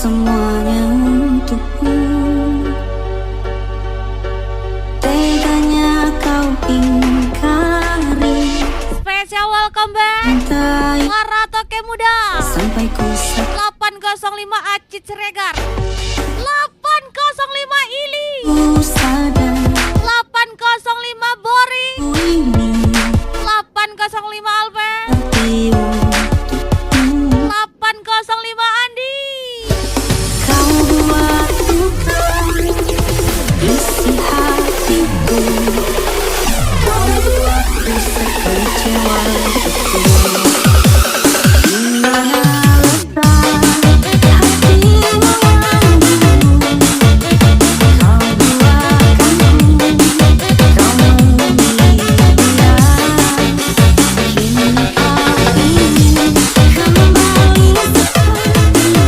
semuanya untukmu. Teganya kau ingkari. Spesial welcome back para toke muda. Sampai ku 805 Acit Siregar, 805 Ili, sadar 805 Boring, ku ini 805 Alpen, hati untukmu. 805 Andi. Kau buat duka isi hatiku. Kau buat rasa kecewa betul. Gimana lega hati mengambilmu. Kau duakanku, kau memilih dia. Kini kau ingin kembali sepenuhnya.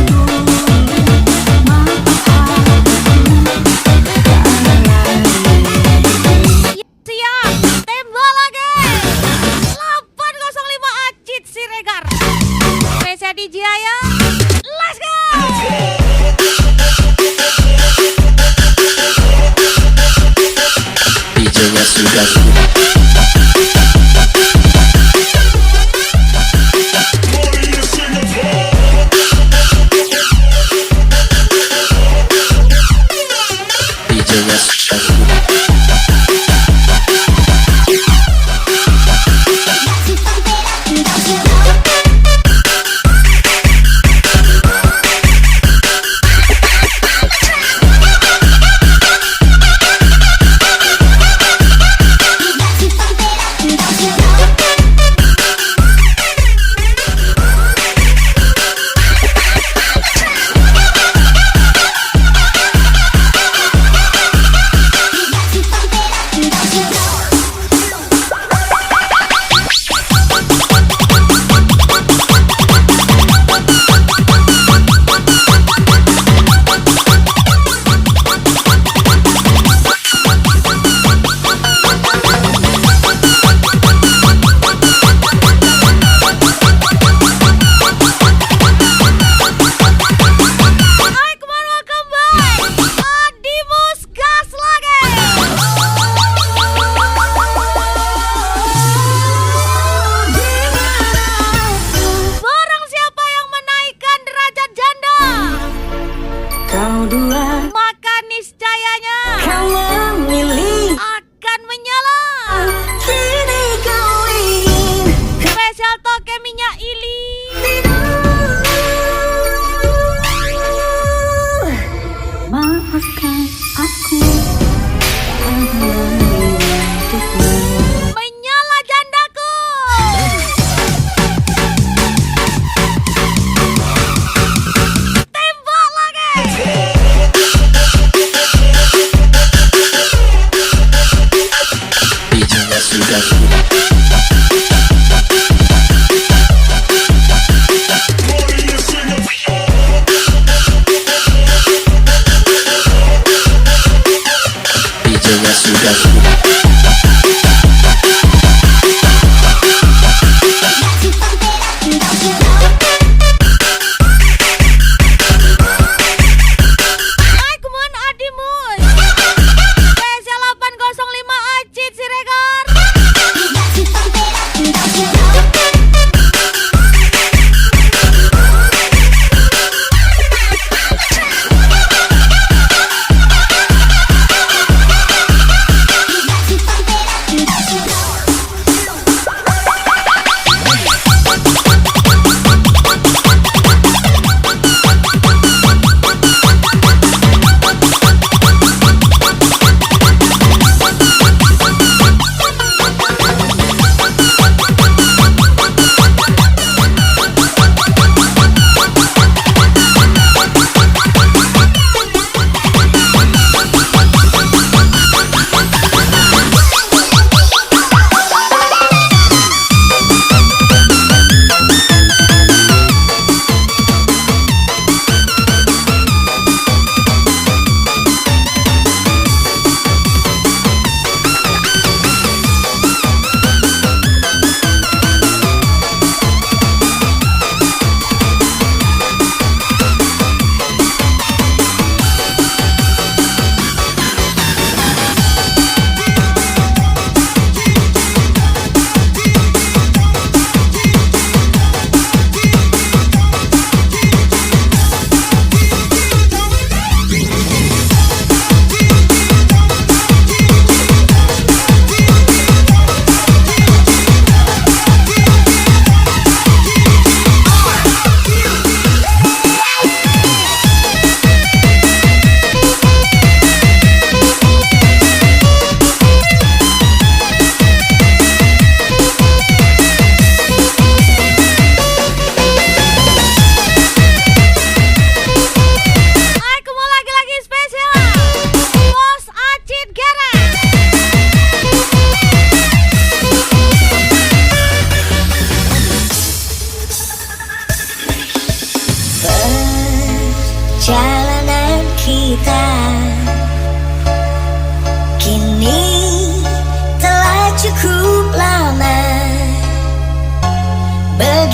Maaf aku Siap, tembak lagi. 805 Acit Siregar, spesial DJ ya. Let's go. DJ-nya sudah DJ-nya sudah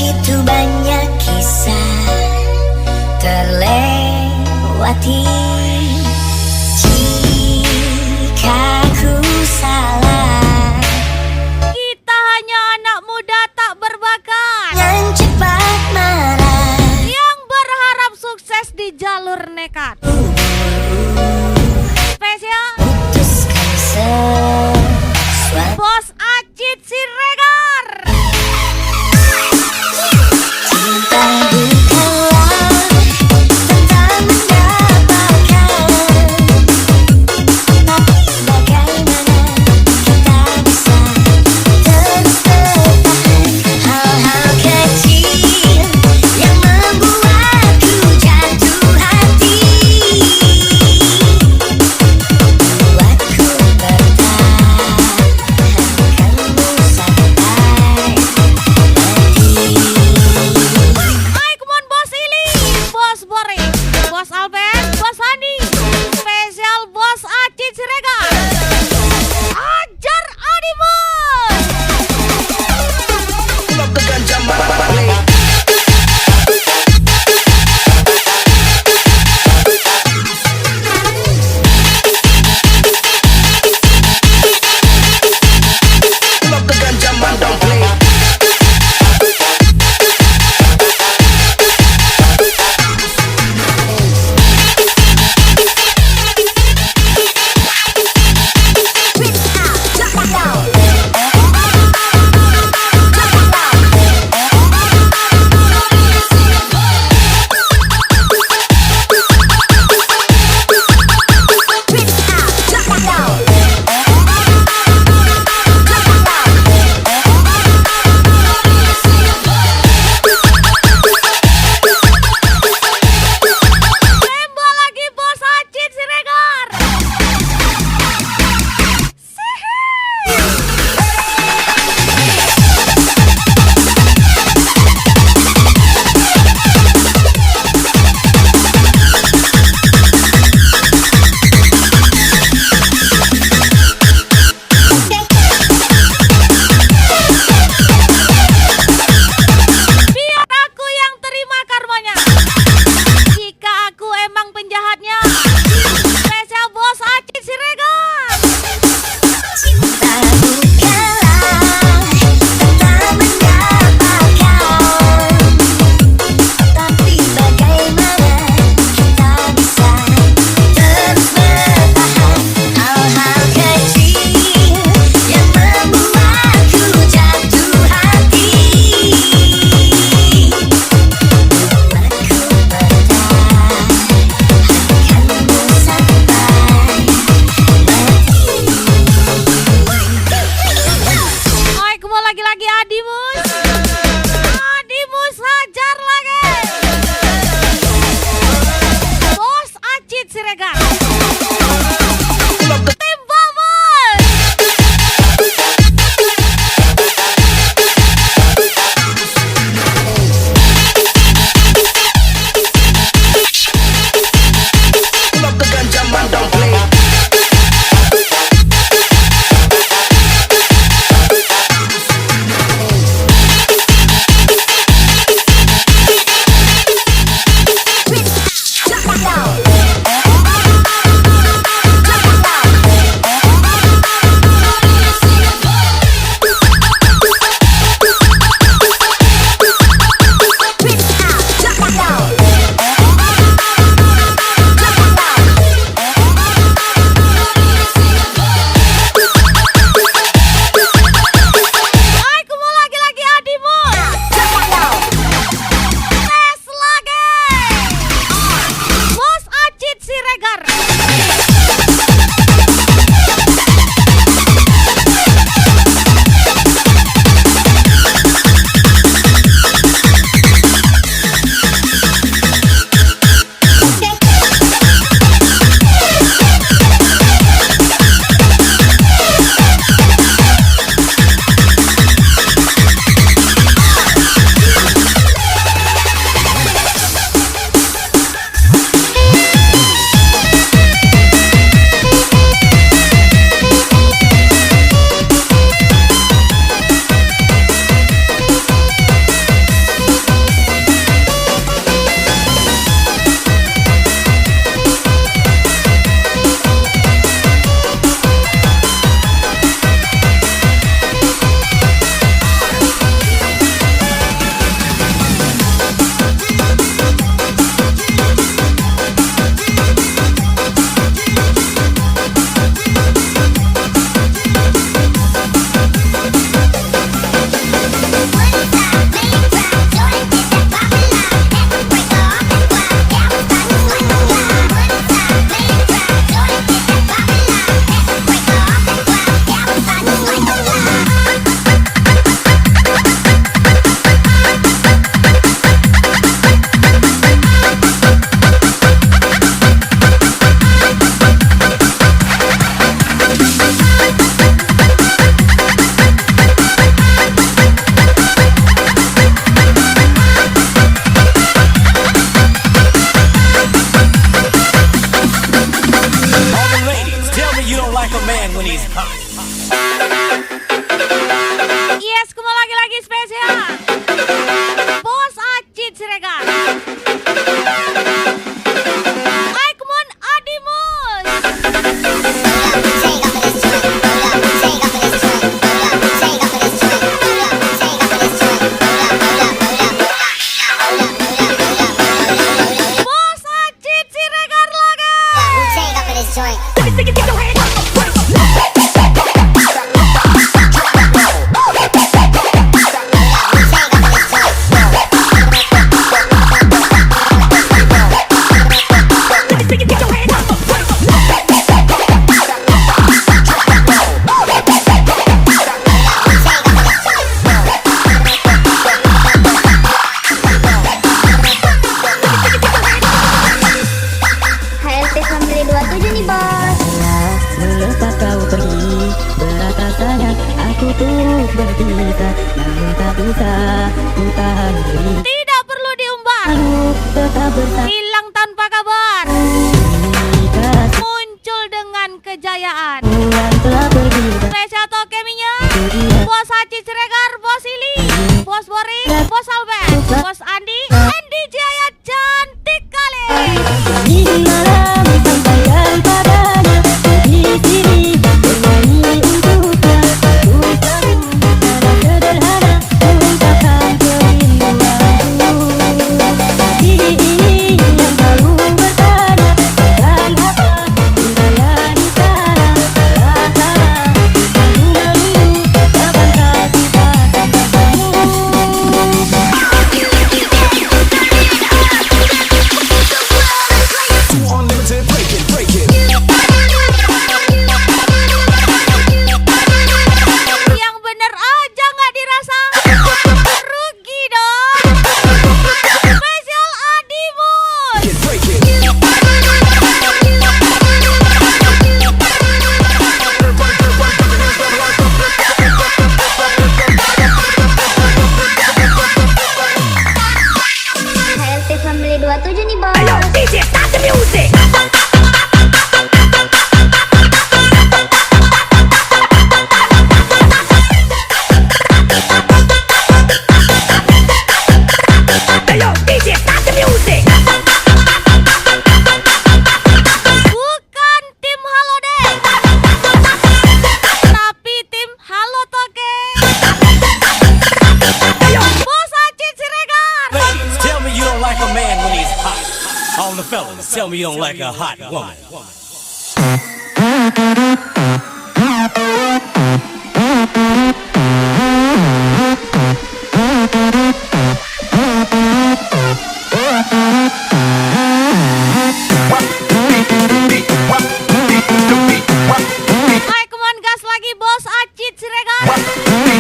begitu banyak kisah terlewati. Jika ku salah, Kita hanya anak muda tak berbakat yang cepat marah, yang berharap sukses di jalur nekat. Spesial putuskan sesuatu. Bos Acit Siregar. Cinta bukanlah tentang mendapatkan, tapi bagaimana kita bisa terus bertahan. Hal-hal kecil yang membuatku jatuh hati, buatku bertahankanmu sampai mati. Hai, come on Bos Ili, Bos Boris, Bos Alben, Bos Andi. Spesial Bos Acit Siregar. Ajar Adi Bos. Tembak lagi Bos Acit Siregar. Biar aku yang terima karmanya. Jika aku emang penjahatnya. Spesial Bos Acit Siregar. Cinta bukanlah tentang mendapatkan, tapi bagaimana kita bisa terus bertahan. Hal-hal kecil yang membuatku jatuh hati, buatku bertahankanmu sampai mati. Hai, kembali lagi-lagi Adimus. Adimus hajar lagi. Bos Acit Siregar. Tembak Bos. namun tak bisa ku tahan diri. Tidak perlu diumbar, Tetap bersama hilang tanpa kabar, kasih muncul dengan kejayaan. yang telah pergi dan Spesial Tokeminya, sedia. Bos Haji Siregar, Bos Ili, Bos Boring, Bos Albert, Bos Andi, Andi Jaya cantik kali. Di malam sampaikan padanya di sini bernyanyi untuknya. Ku selalu secara sederhana ungkapkan kerinduanku. Hati ini yang selalu bertanya, dan apa melayani sana rasa malu-malu, kapankah kita akan bertemu? Unlimited, break it, break it. Yang bener aja nggak dirasa, rugi dong. Spesial Adimus. Break it. HLT Family 27 nih bos. Bukan tim Haloden, tapi tim Halo Toke. Bos Haji Siregar. Ladies, tell me you don't like a man when he's hot. All the fellas, tell me you don't like a hot woman. Hai, kemon gas lagi Bos Haji Siregar,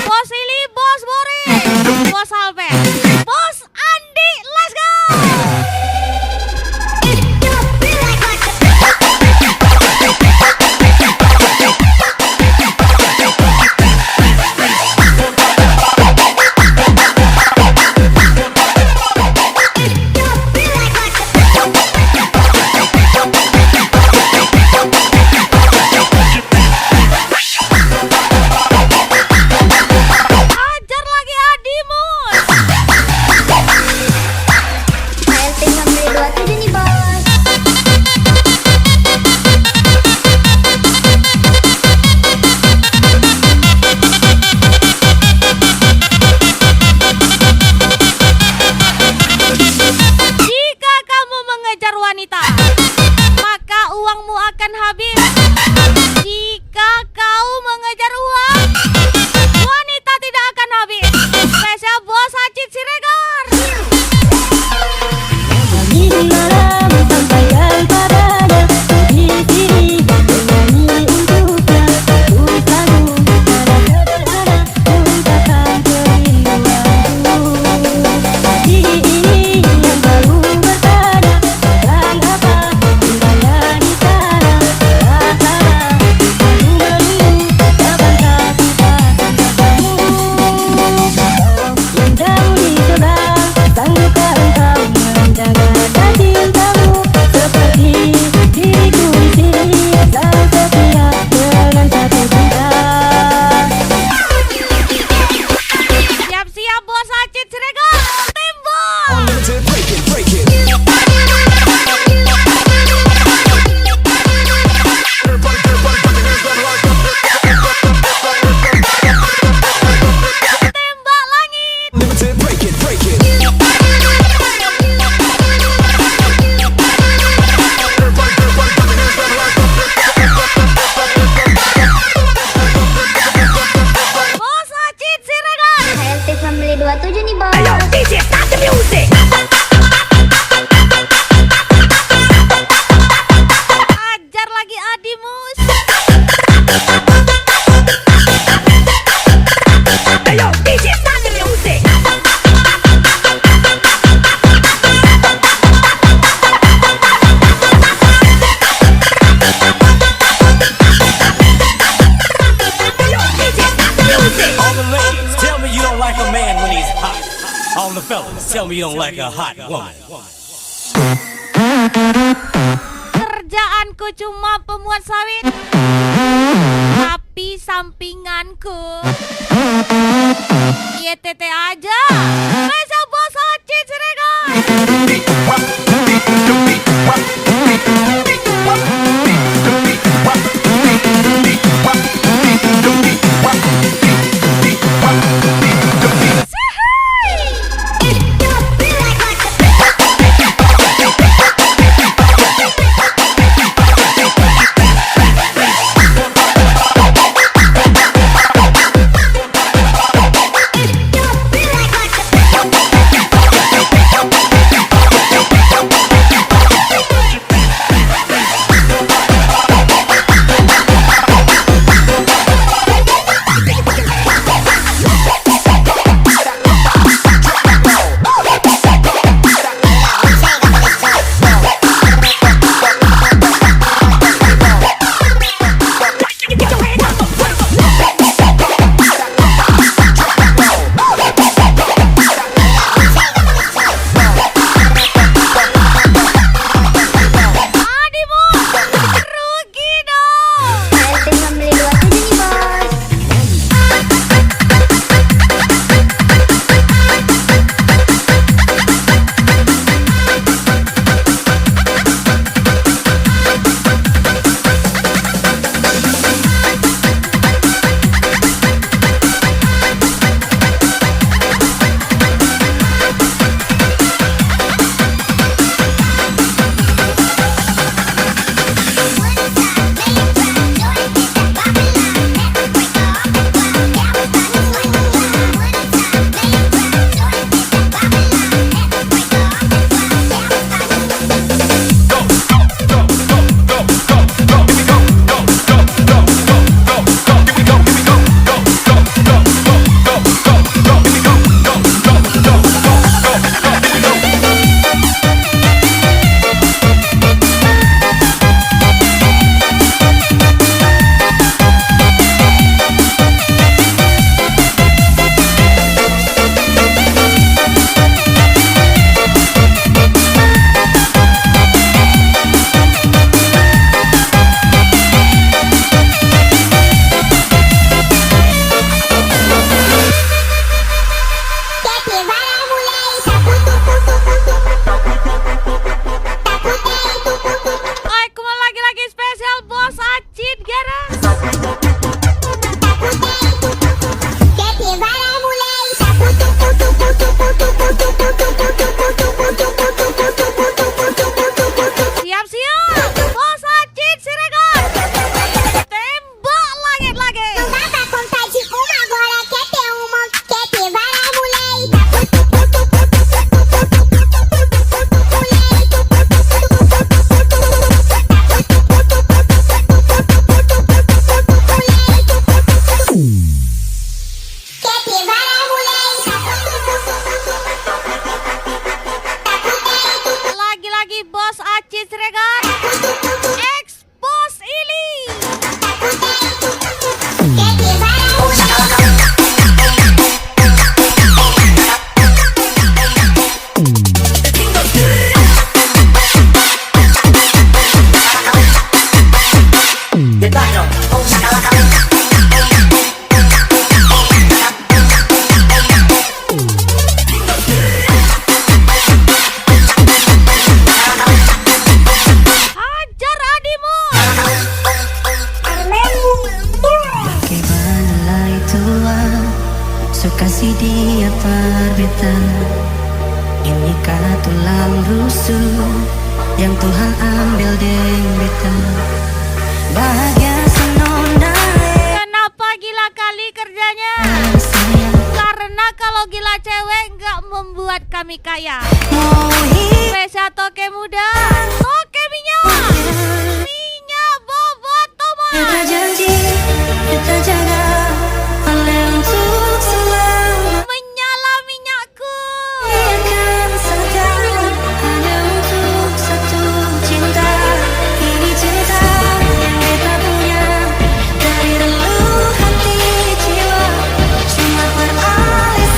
Bos Ili, Bos Boring, Bos Albert, Bos Andi, let's go. Ajar lagi Adimus. HLT Family 27 nih bos. Jika kamu mengejar wanita, maka uangmu akan habis. Jika kau mengejar uang, wanita tidak akan habis. Spesial Bos Haji Siregar. Di malam sampaikan padanya di sini bernyanyi untuknya. Ku selalu secara sederhana ungkapkan kerinduanku. Hati ini yang selalu bertanya, dan apa melayani sana rasa malu-malu, kapankah kita akan bertemu? Yang jauh di seberang, sanggupkah engkau menjaga cintamu seperti diriku di sini selalu setia dengan satu cinta. Siap-siap Bos Haji Siregar. Tembak. Unlimited, break it, break it. Tembak langit. Unlimited, break it, break it. Bos Haji Siregar. HLT Family 27 nih bos. Ajar lagi Adimus. All the ladies, tell me you don't like a man when he's hot. All the fellas, tell me you don't like a hot woman. Kerjaanku cuma pemuat sawit, tapi sampinganku YTT aja. Spesial Bos Acit Siregar. kasih dia perbetan. Inikah tulang rusuk yang Tuhan ambil deng beta. Bahagia senona. Kenapa gila kali kerjanya? Karena kalau gila cewek nggak membuat kami kaya. Spesial toke muda, toke minyak, minyak bobot tomat. Kita janji, kita jaga oleh untuk selalu. Menyala minyakku. Biarkan saja hanya untuk satu cinta. Ini cinta yang kita punya dari relung hati jiwa. Cuma beralih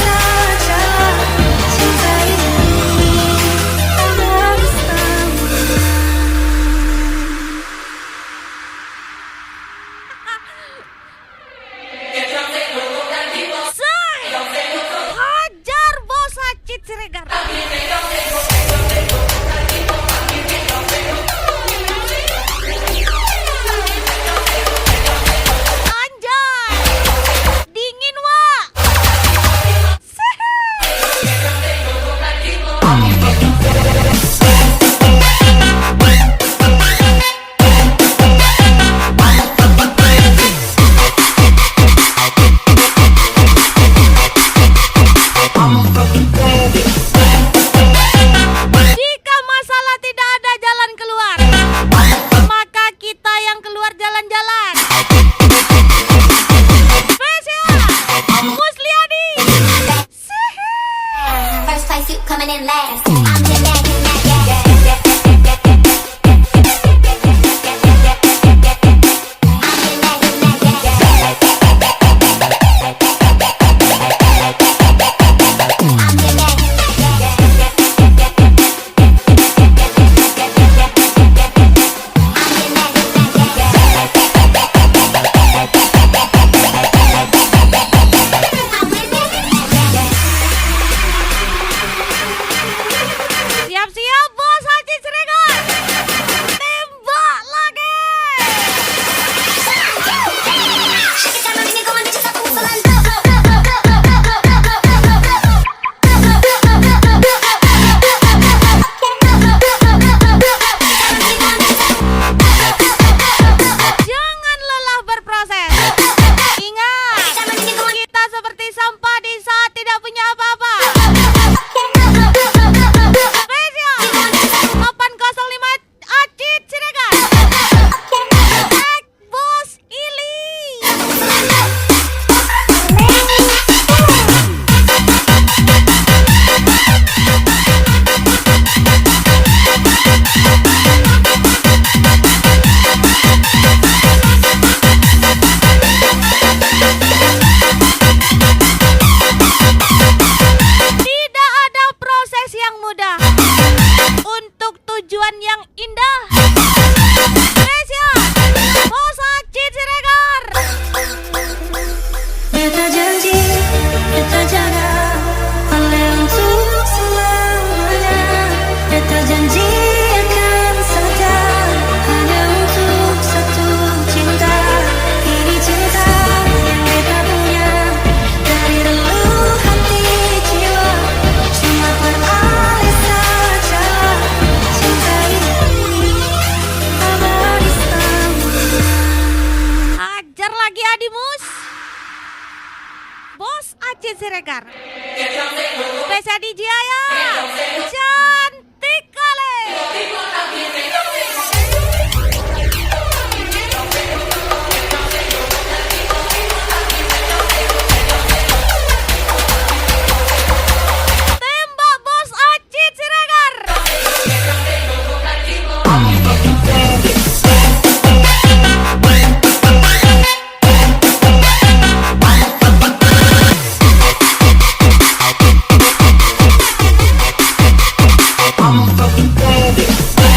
suit coming in last. I'm in that, yeah. Siap-siap Bos Haji Siregar. Tembak lagi. Jangan lelah berproses. Ingat, kita seperti sampah di saat tidak punya apa-apa. Spesial 805 Acit Siregar. Ek Bos Ili. Tidak ada proses yang mudah untuk tujuan yang indah. Spesial Bos Acit Siregar. Beta janji, beta jaga Ale untuk selamanya. Beta janji akan setia hanya untuk satu cinta. Ini cinta yang beta punya dari relung hati jiwa. Cuma beralih saja cinta ini abadi selamanya. Ajar lagi Adimus. Bos Acit Siregar. Spesial DJ Aya. Cantik kali. Tembak Bos Acit Siregar. I'm fucking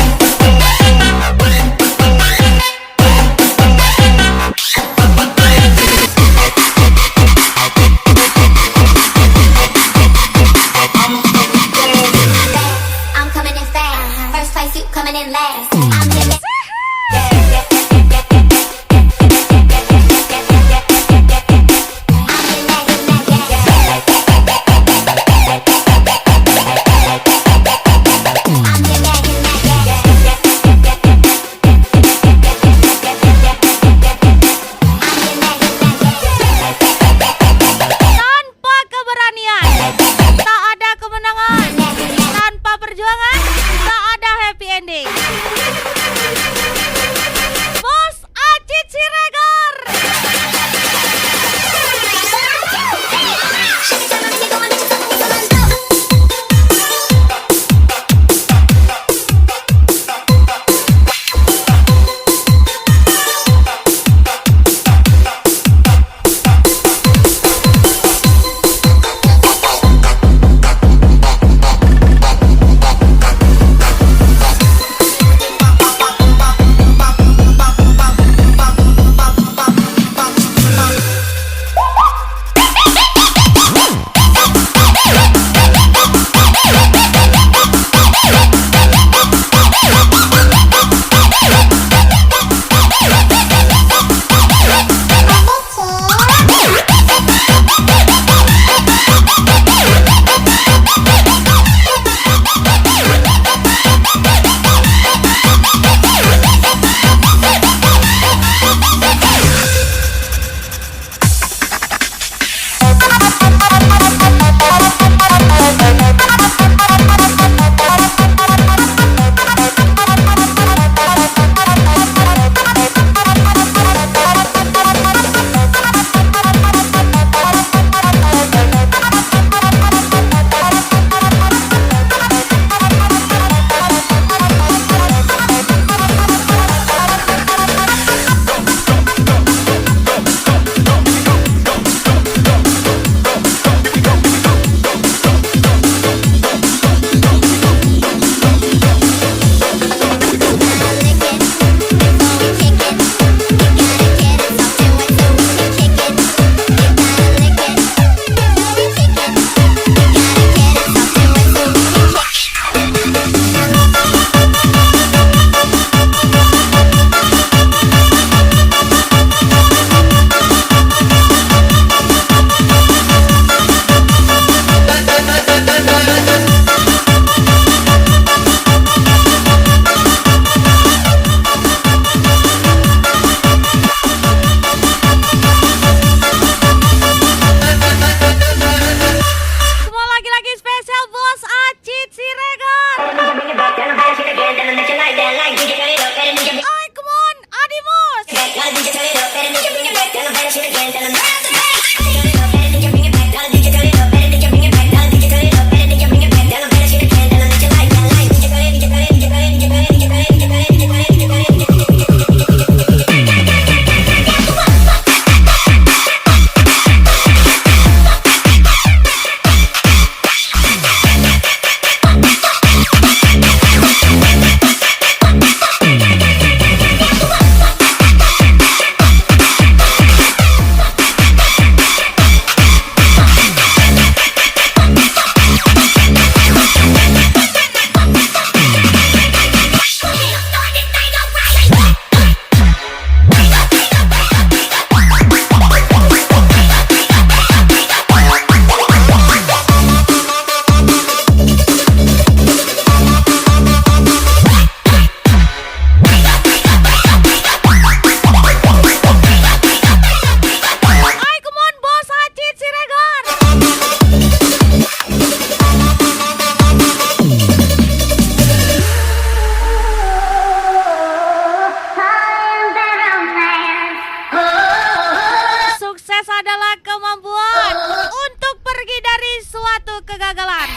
kegagalan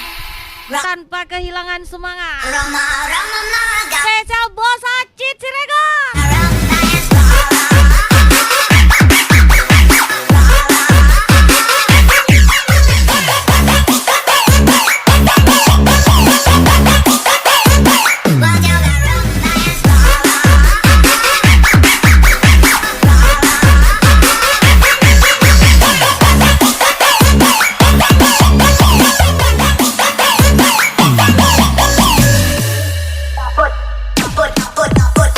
tanpa kehilangan semangat. Roma, Roma, Maraga. Spesial Bos Acit Cirebon. Put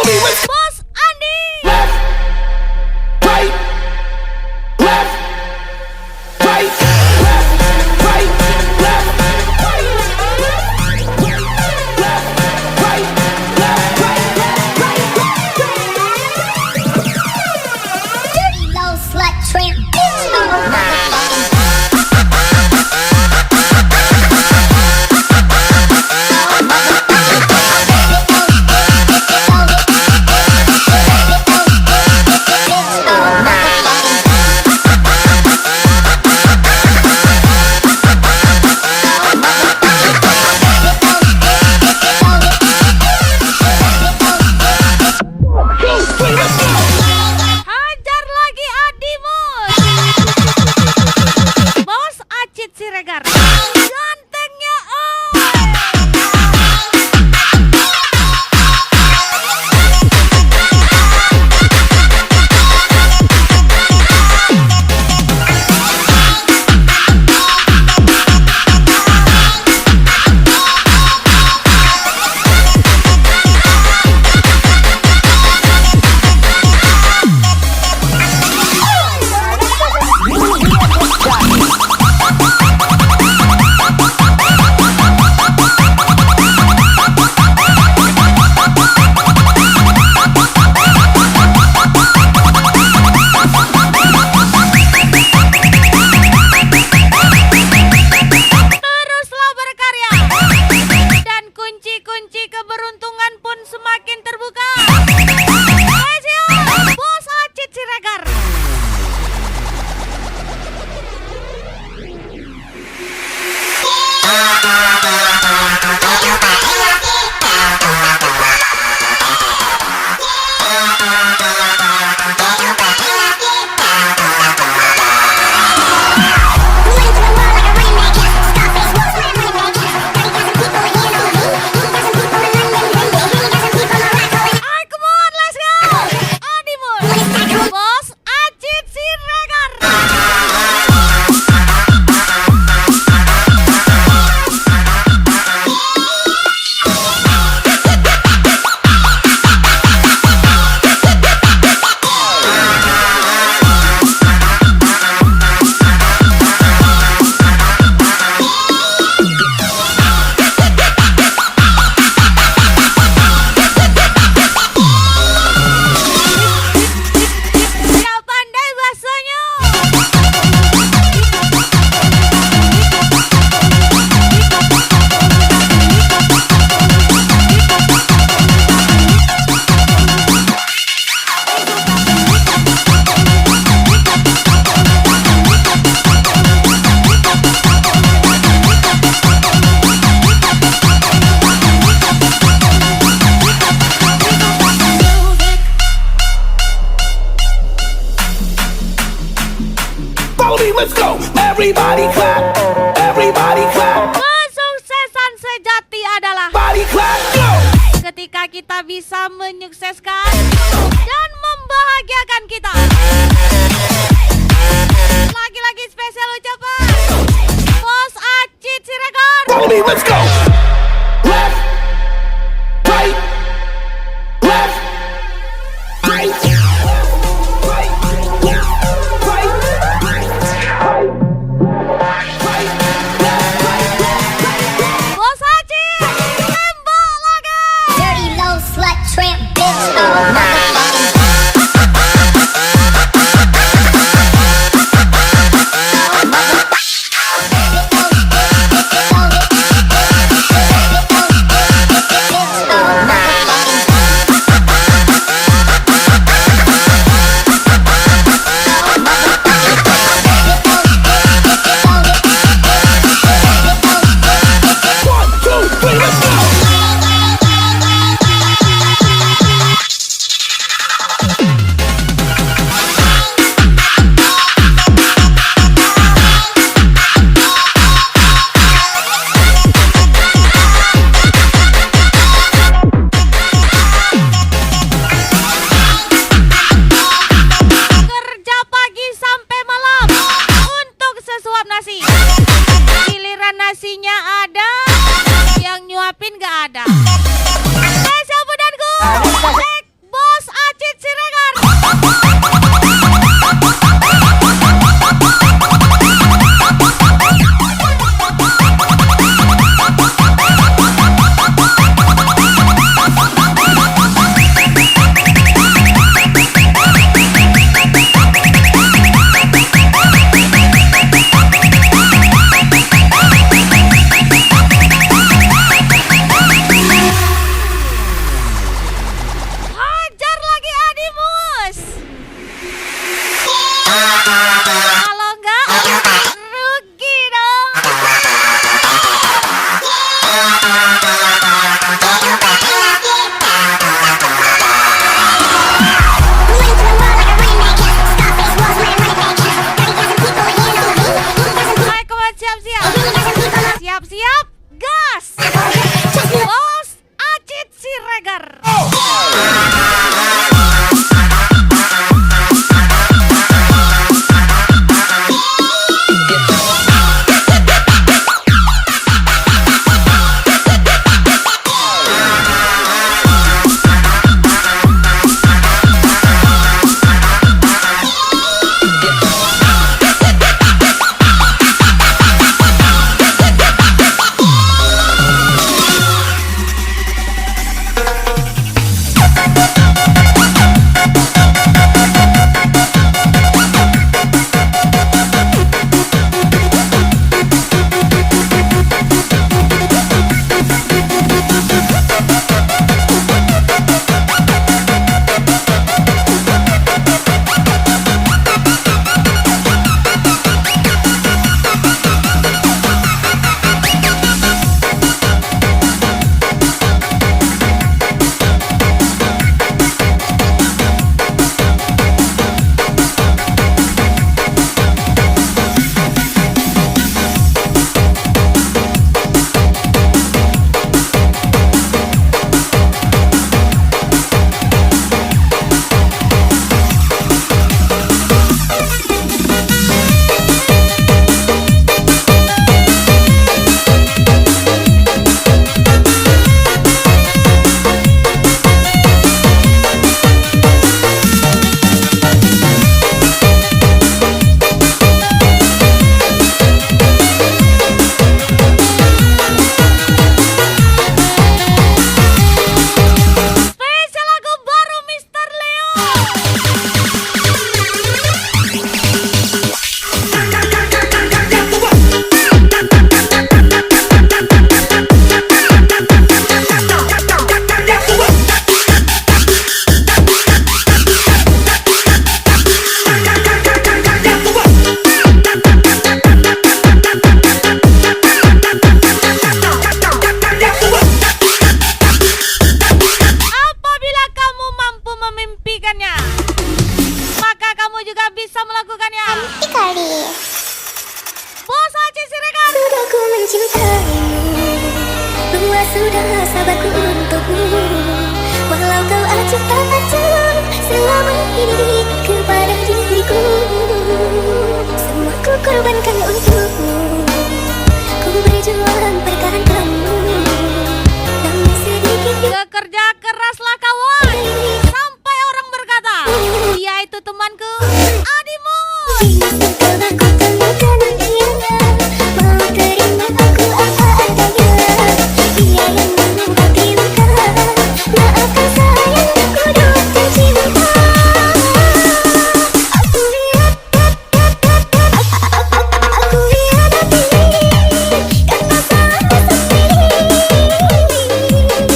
Bos Andi. Right, left, right, left, right, left, right, left, right, left, Dirty low slut tramp bitch. Oh, motherfucking Hajar lagi Adimus. Bos Acit Siregar. Gantengnya teruslah berkarya. Dan kunci-kunci keberuntungan pun semakin terbuka. Spesial Bos Acit Siregar. Ay, come on, let's go. Adimus. Bos Acit Siregar. Tidak pandai bahasanya. Foley, let's go. Everybody clap. Everybody clap. Kesuksesan sejati adalah Body clap. Go. ketika kita bisa menyukseskan dan membahagiakan kita. Lagi-lagi spesial ucapan Bos Acit Siregar. Foley, let's go. Left, right, left, right, right, left, right, right, left, right. Bos Acit, tembak lagi. Dirty low slut tramp bitch. Oh, motherfucking sudah sabarku untukmu. Walau kau acuh tak acuh selama ini kepada diriku, semua ku korbankan untukmu. Ku berjuang pertahankanmu, namun sedikit Bekerja keraslah kawan, sampai orang berkata dia itu temanku, Adimu. kalau aku temukan dia, mau terima aku apa adanya. Dia yang mengubah luka, maafkan sayang aku dokter cinta. Aku lihat hati karena salahku sendiri.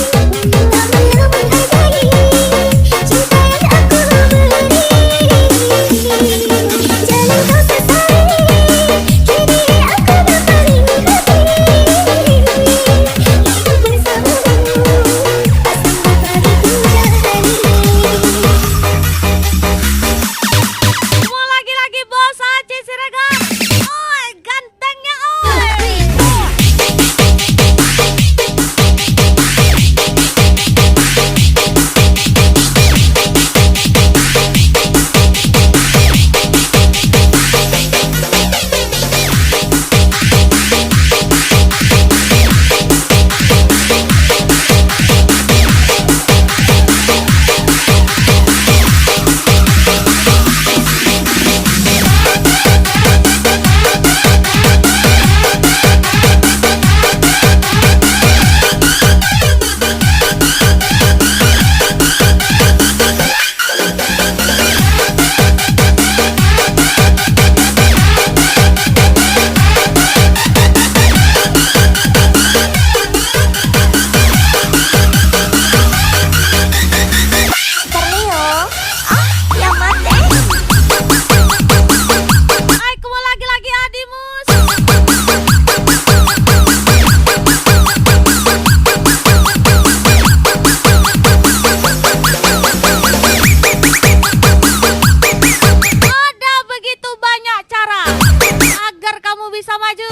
Tak mau menghargai cinta yang aku beri. Jangan kau sesali, kini aku berpaling hati. Hidup bersamamu, asal bagiku jalani. Mau lagi-lagi bos Aci Siregar. Oi, gantengnya oi. Yang mati. Aku mau lagi-lagi Adimus. Ada begitu banyak cara agar kamu bisa maju.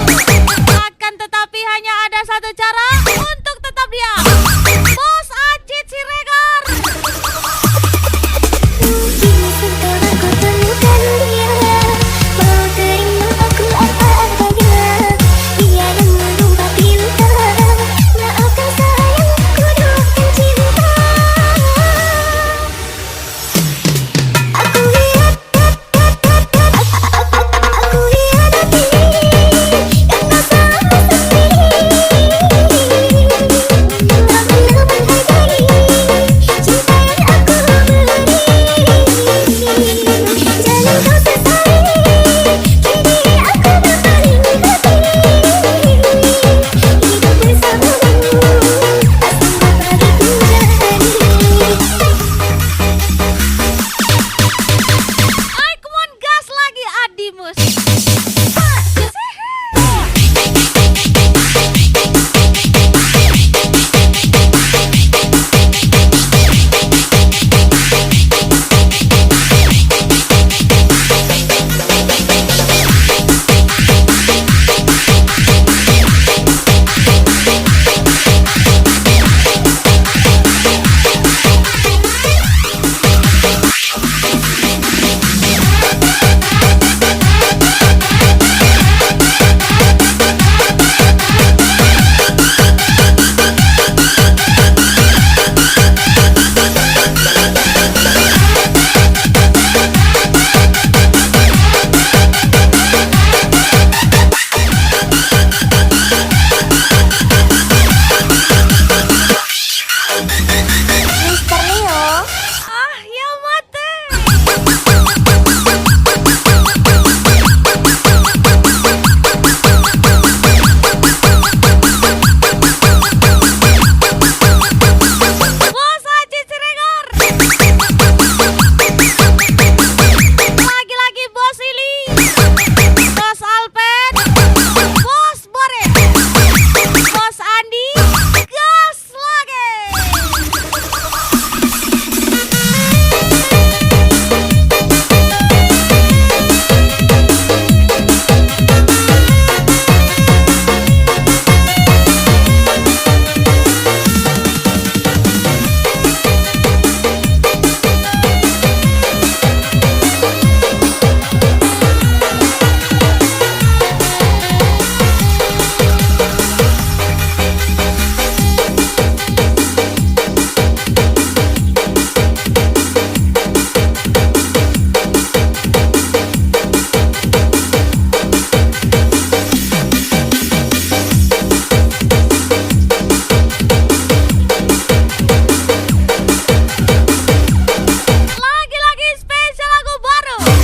Akan tetapi hanya ada satu cara untuk tetap diam.